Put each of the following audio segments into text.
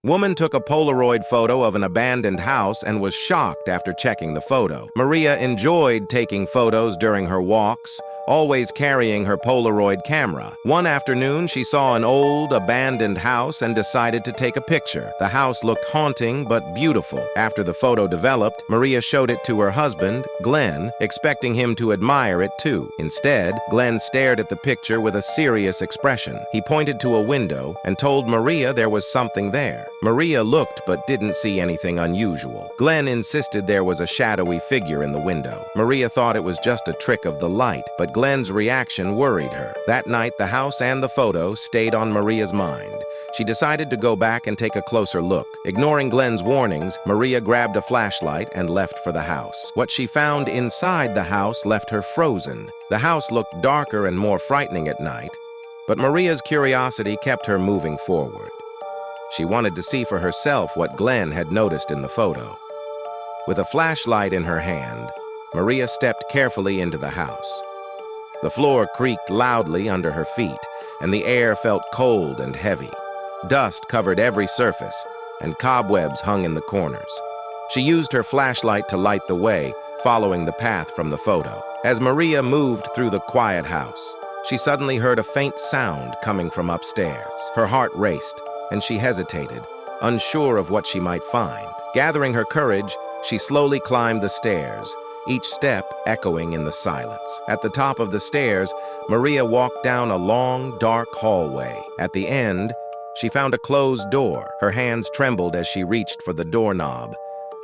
Woman took a Polaroid photo of an abandoned house and was shocked after checking the photo. Maria enjoyed taking photos during her walks, always carrying her Polaroid camera. One afternoon, she saw an old, abandoned house and decided to take a picture. The house looked haunting but beautiful. After the photo developed, Maria showed it to her husband, Glenn, expecting him to admire it too. Instead, Glenn stared at the picture with a serious expression. He pointed to a window and told Maria there was something there. Maria looked but didn't see anything unusual. Glenn insisted there was a shadowy figure in the window. Maria thought it was just a trick of the light, but Glenn's reaction worried her. That night, the house and the photo stayed on Maria's mind. She decided to go back and take a closer look. Ignoring Glenn's warnings, Maria grabbed a flashlight and left for the house. What she found inside the house left her frozen. The house looked darker and more frightening at night, but Maria's curiosity kept her moving forward. She wanted to see for herself what Glenn had noticed in the photo. With a flashlight in her hand, Maria stepped carefully into the house. The floor creaked loudly under her feet, and the air felt cold and heavy. Dust covered every surface, and cobwebs hung in the corners. She used her flashlight to light the way, following the path from the photo. As Maria moved through the quiet house, she suddenly heard a faint sound coming from upstairs. Her heart raced, and she hesitated, unsure of what she might find. Gathering her courage, she slowly climbed the stairs, each step echoing in the silence. At the top of the stairs, Maria walked down a long, dark hallway. At the end, she found a closed door. Her hands trembled as she reached for the doorknob.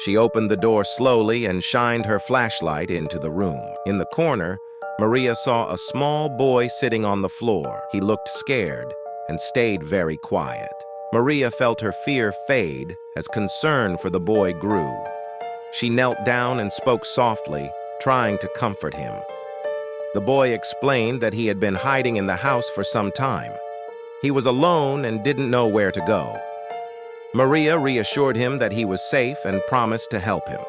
She opened the door slowly and shined her flashlight into the room. In the corner, Maria saw a small boy sitting on the floor. He looked scared and stayed very quiet. Maria felt her fear fade as concern for the boy grew. She knelt down and spoke softly, trying to comfort him. The boy explained that he had been hiding in the house for some time. He was alone and didn't know where to go. Maria reassured him that he was safe and promised to help him.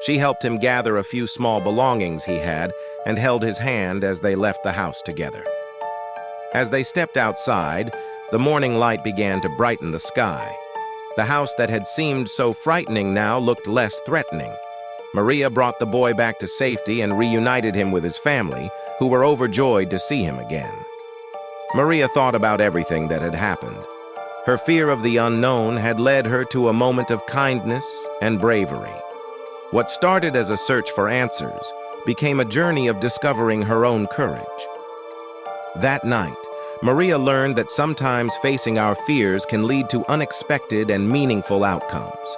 She helped him gather a few small belongings he had and held his hand as they left the house together. As they stepped outside, the morning light began to brighten the sky. The house that had seemed so frightening now looked less threatening. Maria brought the boy back to safety and reunited him with his family, who were overjoyed to see him again. Maria thought about everything that had happened. Her fear of the unknown had led her to a moment of kindness and bravery. What started as a search for answers became a journey of discovering her own courage. That night, Maria learned that sometimes facing our fears can lead to unexpected and meaningful outcomes.